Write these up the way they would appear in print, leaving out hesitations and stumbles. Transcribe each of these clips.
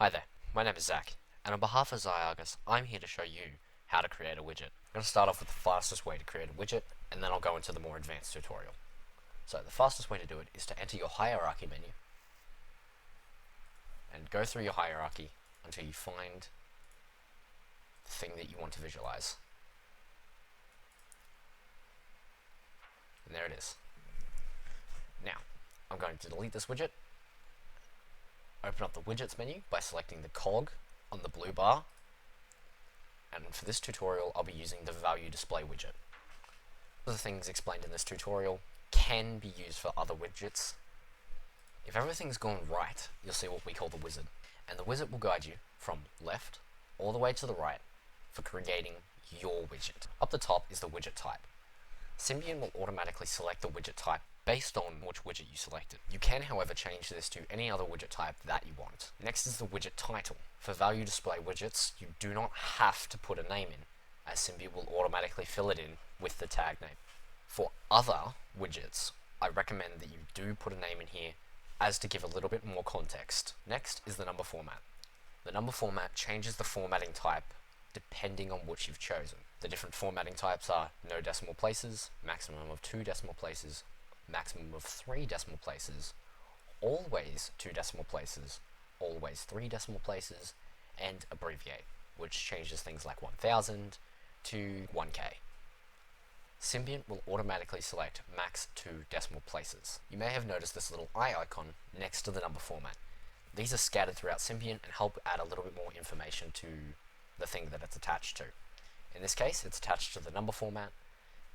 Hi there, my name is Zach, and on behalf of ARGUS, I'm here to show you how to create a widget. I'm going to start off with the fastest way to create a widget, and then I'll go into the more advanced tutorial. So the fastest way to do it is to enter your hierarchy menu, and go through your hierarchy until you find the thing that you want to visualize. And there it is. Now, I'm going to delete this widget, open up the widgets menu by selecting the cog on the blue bar, and for this tutorial I'll be using the value display widget. Other things explained in this tutorial can be used for other widgets. If everything's gone right, you'll see what we call the wizard, and the wizard will guide you from left all the way to the right for creating your widget. Up the top is the widget type. Symbiont will automatically select the widget type based on which widget you selected. You can, however, change this to any other widget type that you want. Next is the widget title. For value display widgets, you do not have to put a name in, as Symbiont will automatically fill it in with the tag name. For other widgets, I recommend that you do put a name in here as to give a little bit more context. Next is the number format. The number format changes the formatting type depending on which you've chosen. The different formatting types are no decimal places, maximum of 2 decimal places, maximum of 3 decimal places, always 2 decimal places, always 3 decimal places, and abbreviate, which changes things like 1000 to 1k. Symbiont will automatically select max 2 decimal places. You may have noticed this little eye icon next to the number format. These are scattered throughout Symbiont and help add a little bit more information to the thing that it's attached to. In this case, it's attached to the number format,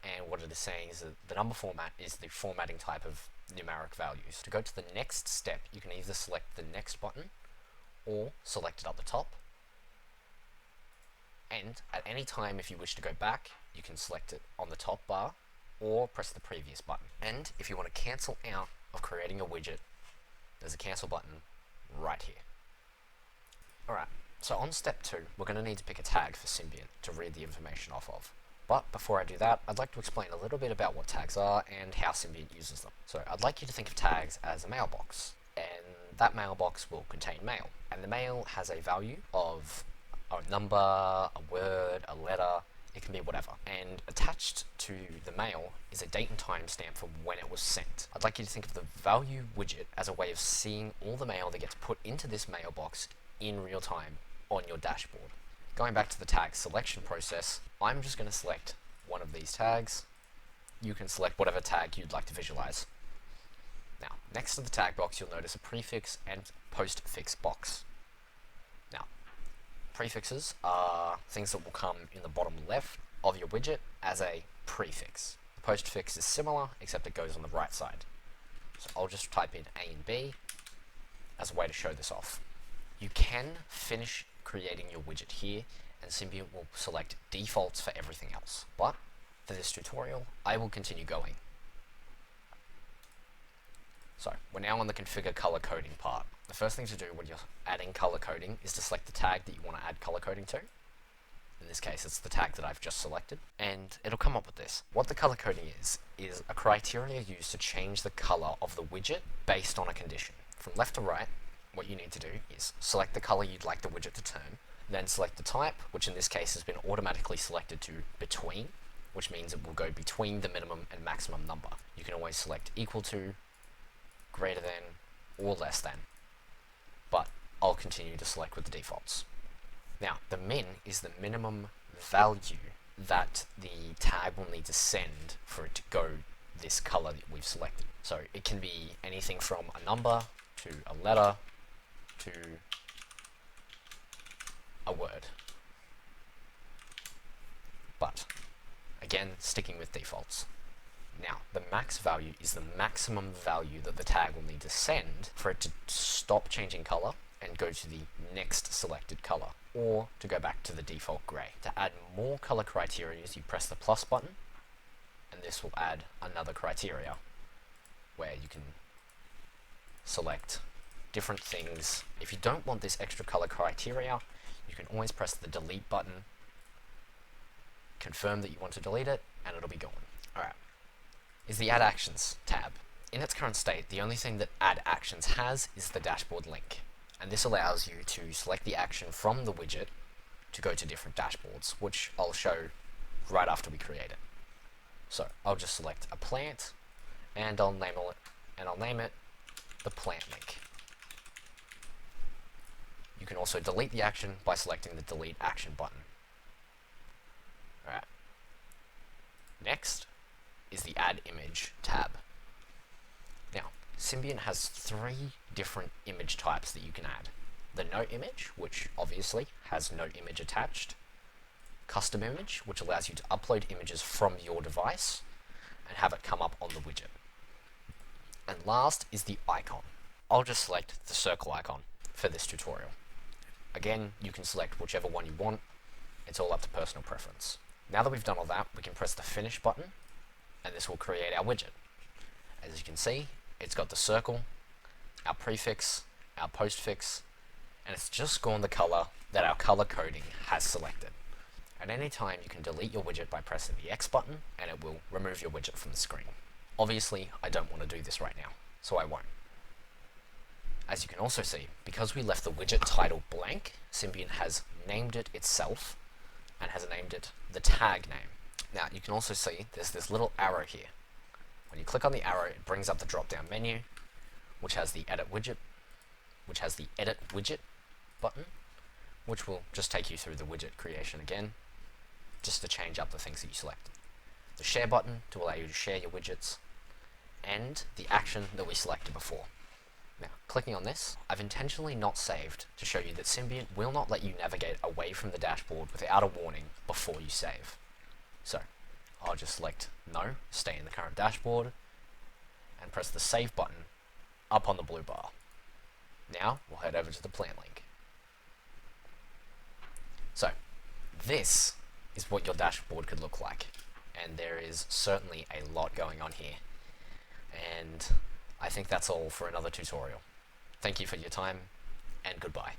and what it is saying is that the number format is the formatting type of numeric values. To go to the next step, you can either select the next button or select it up the top, and at any time if you wish to go back, you can select it on the top bar or press the previous button. And if you want to cancel out of creating a widget, there's a cancel button right here. Alright, so on step 2, we're going to need to pick a tag for Symbiont to read the information off of. But before I do that, I'd like to explain a little bit about what tags are and how Symbiont uses them. So I'd like you to think of tags as a mailbox, and that mailbox will contain mail. And the mail has a value of a number, a word, a letter, it can be whatever. And attached to the mail is a date and time stamp for when it was sent. I'd like you to think of the value widget as a way of seeing all the mail that gets put into this mailbox in real time on your dashboard. Going back to the tag selection process, I'm just going to select one of these tags. You can select whatever tag you'd like to visualize. Now, next to the tag box, you'll notice a prefix and postfix box. Now, prefixes are things that will come in the bottom left of your widget as a prefix. The postfix is similar, except it goes on the right side. So I'll just type in A and B as a way to show this off. You can finish creating your widget here, and Symbiont will select defaults for everything else. But for this tutorial, I will continue going. So we're now on the configure color coding part. The first thing to do when you're adding color coding is to select the tag that you want to add color coding to. In this case, it's the tag that I've just selected, and it'll come up with this. What the color coding is a criteria used to change the color of the widget based on a condition. From left to right, what you need to do is select the color you'd like the widget to turn, then select the type, which in this case has been automatically selected to between, which means it will go between the minimum and maximum number. You can always select equal to, greater than, or less than, but I'll continue to select with the defaults. Now, the min is the minimum value that the tag will need to send for it to go this color that we've selected. So it can be anything from a number to a letter to a word. But again, sticking with defaults. Now, the max value is the maximum value that the tag will need to send for it to stop changing color and go to the next selected color, or to go back to the default gray. To add more color criteria, you press the plus button, and this will add another criteria where you can select different things. If you don't want this extra color criteria, you can always press the delete button, confirm that you want to delete it, and it'll be gone. Alright, is the Add Actions tab. In its current state, the only thing that Add Actions has is the dashboard link. And this allows you to select the action from the widget to go to different dashboards, which I'll show right after we create it. So I'll just select a plant, and I'll name it the plant link. You can also delete the action by selecting the delete action button. Alright. Next is the add image tab. Now, Symbiont has 3 different image types that you can add. The no image, which obviously has no image attached. Custom image, which allows you to upload images from your device and have it come up on the widget. And last is the icon. I'll just select the circle icon for this tutorial. Again, you can select whichever one you want. It's all up to personal preference. Now that we've done all that, we can press the finish button, and this will create our widget. As you can see, it's got the circle, our prefix, our postfix, and it's just gone the color that our color coding has selected. At any time, you can delete your widget by pressing the X button, and it will remove your widget from the screen. Obviously, I don't want to do this right now, so I won't. As you can also see, because we left the widget title blank, Symbiont has named it itself and has named it the tag name. Now, you can also see there's this little arrow here. When you click on the arrow, it brings up the drop-down menu, which has the edit widget button, which will just take you through the widget creation again, just to change up the things that you selected. The share button to allow you to share your widgets, and the action that we selected before. Now, clicking on this, I've intentionally not saved to show you that Symbiont will not let you navigate away from the dashboard without a warning before you save. So, I'll just select no, stay in the current dashboard, and press the save button up on the blue bar. Now, we'll head over to the plant link. So, this is what your dashboard could look like, and there is certainly a lot going on here. And I think that's all for another tutorial. Thank you for your time, and goodbye.